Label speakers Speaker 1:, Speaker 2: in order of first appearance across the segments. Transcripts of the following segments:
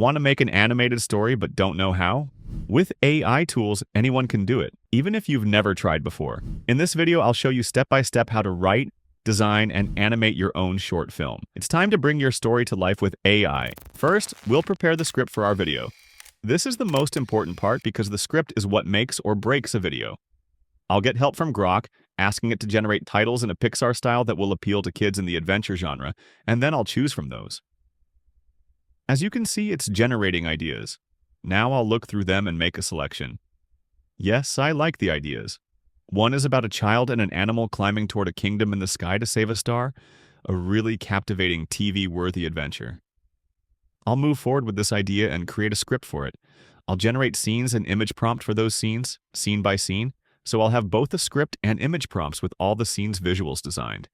Speaker 1: Want to make an animated story but don't know how? With AI tools, anyone can do it, even if you've never tried before. In this video, I'll show you step-by-step how to write, design, and animate your own short film. It's time to bring your story to life with AI. First, we'll prepare the script for our video. This is the most important part because the script is what makes or breaks a video. I'll get help from Grok, asking it to generate titles in a Pixar style that will appeal to kids in the adventure genre, and then I'll choose from those. As you can see, it's generating ideas. Now I'll look through them and make a selection. Yes, I like the ideas. One is about a child and an animal climbing toward a kingdom in the sky to save a star, a really captivating TV-worthy adventure. I'll move forward with this idea and create a script for it. I'll generate scenes and image prompt for those scenes, scene by scene, so I'll have both a script and image prompts with all the scene's visuals designed.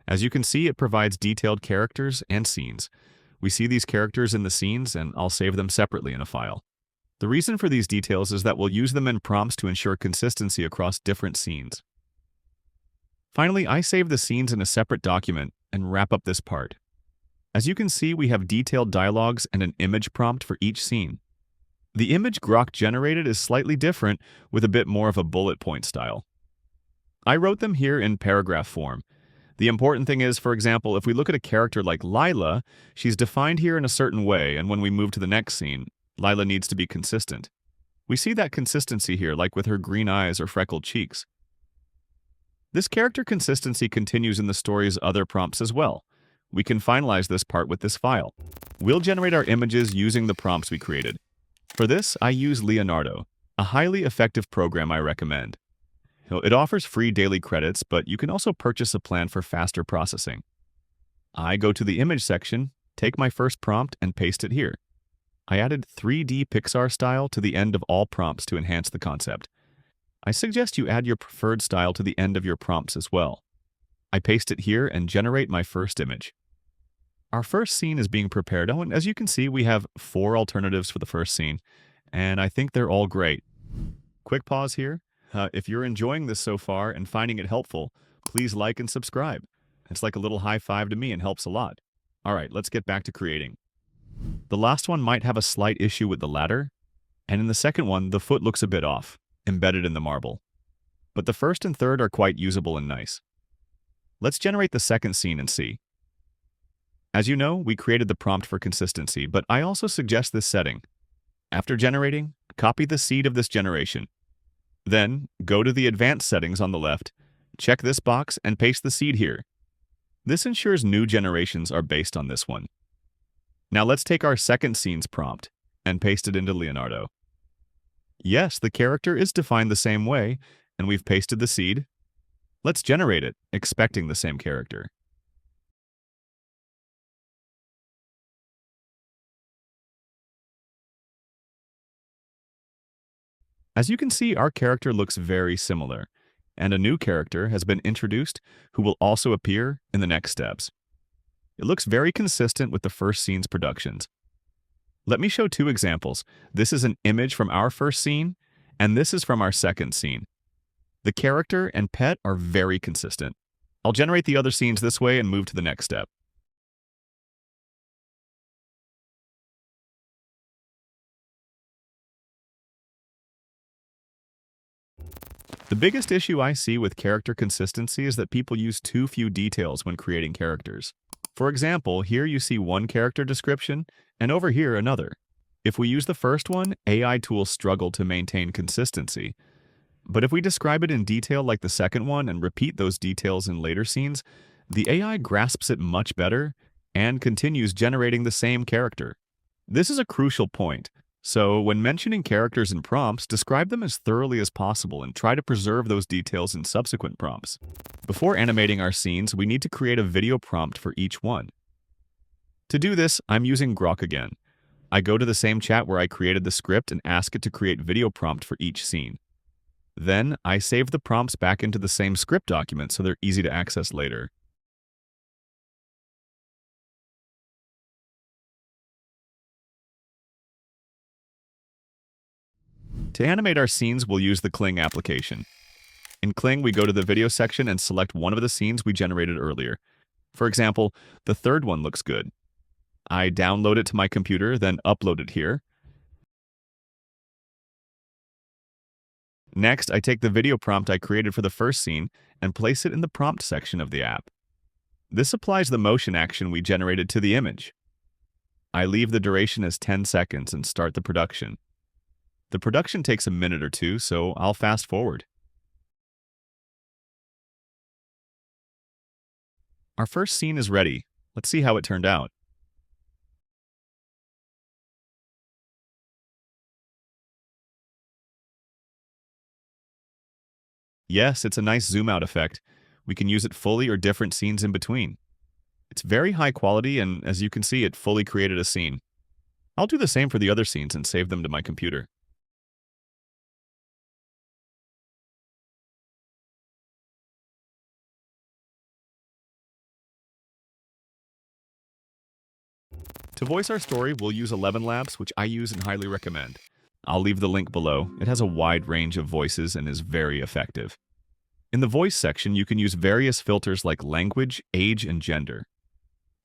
Speaker 1: As you can see, it provides detailed characters and scenes. We see these characters in the scenes, and I'll save them separately in a file. The reason for these details is that we'll use them in prompts to ensure consistency across different scenes. Finally, I save the scenes in a separate document and wrap up this part. As you can see, we have detailed dialogues and an image prompt for each scene. The image Grok generated is slightly different, with a bit more of a bullet point style. I wrote them here in paragraph form. The important thing is, for example, if we look at a character like Lila, she's defined here in a certain way, and when we move to the next scene, Lila needs to be consistent. We see that consistency here, like with her green eyes or freckled cheeks. This character consistency continues in the story's other prompts as well. We can finalize this part with this file. We'll generate our images using the prompts we created. For this, I use Leonardo, a highly effective program I recommend. It offers free daily credits, but you can also purchase a plan for faster processing. I go to the image section, take my first prompt, and paste it here. I added 3D Pixar style to the end of all prompts to enhance the concept. I suggest you add your preferred style to the end of your prompts as well. I paste it here and generate my first image. Our first scene is being prepared, and as you can see, we have 4 alternatives for the first scene, and I think they're all great. Quick pause here. If you're enjoying this so far and finding it helpful, please like and subscribe. It's like a little high five to me and helps a lot. All right, let's get back to creating. The last one might have a slight issue with the ladder, and in the second one, the foot looks a bit off, embedded in the marble. But the first and third are quite usable and nice. Let's generate the second scene and see. As you know, we created the prompt for consistency, but I also suggest this setting. After generating, copy the seed of this generation. Then, go to the advanced settings on the left, check this box, and paste the seed here. This ensures new generations are based on this one. Now let's take our second scene's prompt and paste it into Leonardo. Yes, the character is defined the same way, and we've pasted the seed. Let's generate it, expecting the same character. As you can see, our character looks very similar, and a new character has been introduced who will also appear in the next steps. It looks very consistent with the first scene's productions. Let me show 2 examples. This is an image from our first scene, and this is from our second scene. The character and pet are very consistent. I'll generate the other scenes this way and move to the next step. The biggest issue I see with character consistency is that people use too few details when creating characters. For example, here you see one character description, and over here another. If we use the first one, AI tools struggle to maintain consistency. But if we describe it in detail like the second one and repeat those details in later scenes, the AI grasps it much better and continues generating the same character. This is a crucial point. So, when mentioning characters in prompts, describe them as thoroughly as possible and try to preserve those details in subsequent prompts. Before animating our scenes, we need to create a video prompt for each one. To do this, I'm using Grok again. I go to the same chat where I created the script and ask it to create video prompt for each scene. Then, I save the prompts back into the same script document so they're easy to access later. To animate our scenes, we'll use the Kling application. In Kling, we go to the video section and select one of the scenes we generated earlier. For example, the third one looks good. I download it to my computer, then upload it here. Next, I take the video prompt I created for the first scene and place it in the prompt section of the app. This applies the motion action we generated to the image. I leave the duration as 10 seconds and start the production. The production takes a minute or two, so I'll fast forward. Our first scene is ready. Let's see how it turned out. Yes, it's a nice zoom out effect. We can use it fully or different scenes in between. It's very high quality, and as you can see, it fully created a scene. I'll do the same for the other scenes and save them to my computer. To voice our story, we'll use 11 Labs, which I use and highly recommend. I'll leave the link below. It has a wide range of voices and is very effective. In the voice section, you can use various filters like language, age, and gender.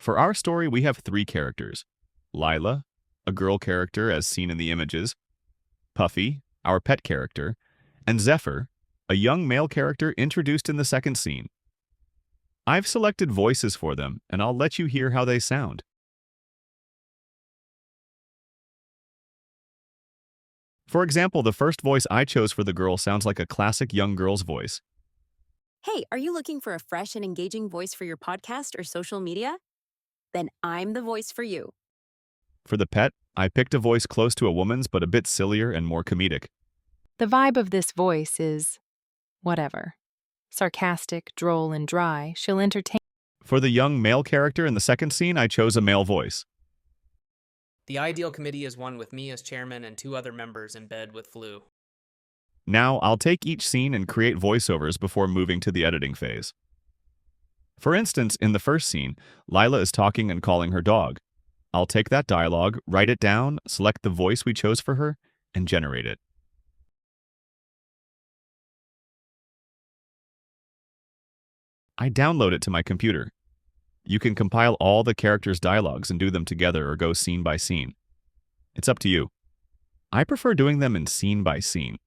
Speaker 1: For our story, we have 3 characters. Lila, a girl character as seen in the images, Puffy, our pet character, and Zephyr, a young male character introduced in the second scene. I've selected voices for them, and I'll let you hear how they sound. For example, the first voice I chose for the girl sounds like a classic young girl's voice.
Speaker 2: Hey, are you looking for a fresh and engaging voice for your podcast or social media? Then I'm the voice for you.
Speaker 1: For the pet, I picked a voice close to a woman's but a bit sillier and more comedic.
Speaker 3: The vibe of this voice is whatever. Sarcastic, droll, and dry, she'll entertain.
Speaker 1: For the young male character in the second scene, I chose a male voice.
Speaker 4: The ideal committee is one with me as chairman and 2 other members in bed with flu.
Speaker 1: Now, I'll take each scene and create voiceovers before moving to the editing phase. For instance, in the first scene, Lila is talking and calling her dog. I'll take that dialogue, write it down, select the voice we chose for her, and generate it. I download it to my computer. You can compile all the characters' dialogues and do them together or go scene by scene. It's up to you. I prefer doing them in scene by scene.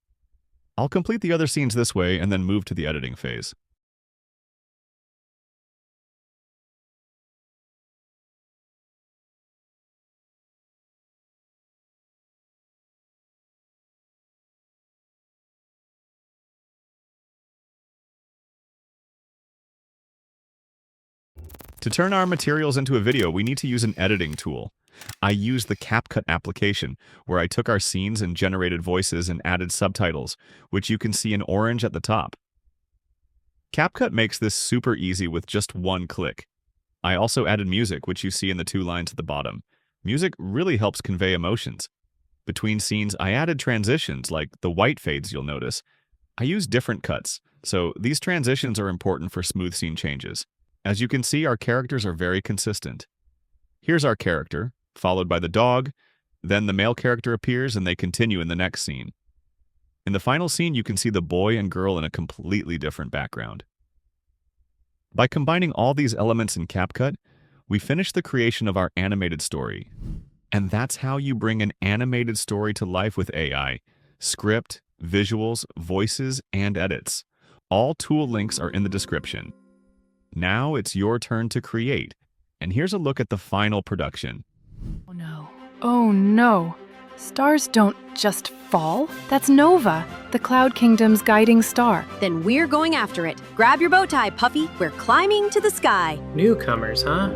Speaker 1: I'll complete the other scenes this way and then move to the editing phase. To turn our materials into a video, we need to use an editing tool. I used the CapCut application, where I took our scenes and generated voices and added subtitles, which you can see in orange at the top. CapCut makes this super easy with just one click. I also added music, which you see in the 2 lines at the bottom. Music really helps convey emotions. Between scenes, I added transitions, like the white fades you'll notice. I used different cuts, so these transitions are important for smooth scene changes. As you can see, our characters are very consistent. Here's our character, followed by the dog, then the male character appears and they continue in the next scene. In the final scene, you can see the boy and girl in a completely different background. By combining all these elements in CapCut, we finish the creation of our animated story. And that's how you bring an animated story to life with AI. Script, visuals, voices, and edits. All tool links are in the description. Now it's your turn to create, and here's a look at the final production.
Speaker 3: Oh no. Oh no. Stars don't just fall. That's Nova, the Cloud Kingdom's guiding star.
Speaker 2: Then we're going after it. Grab your bow tie, Puffy. We're climbing to the sky.
Speaker 5: Newcomers, huh?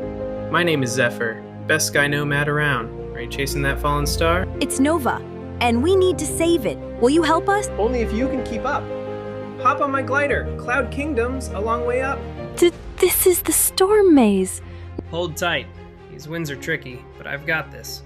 Speaker 5: My name is Zephyr, best sky nomad around. Are you chasing that fallen star?
Speaker 2: It's Nova, and we need to save it. Will you help us?
Speaker 5: Only if you can keep up. Hop on my glider. Cloud Kingdom's a long way up.
Speaker 3: This is the storm maze.
Speaker 5: Hold tight. These winds are tricky, but I've got this.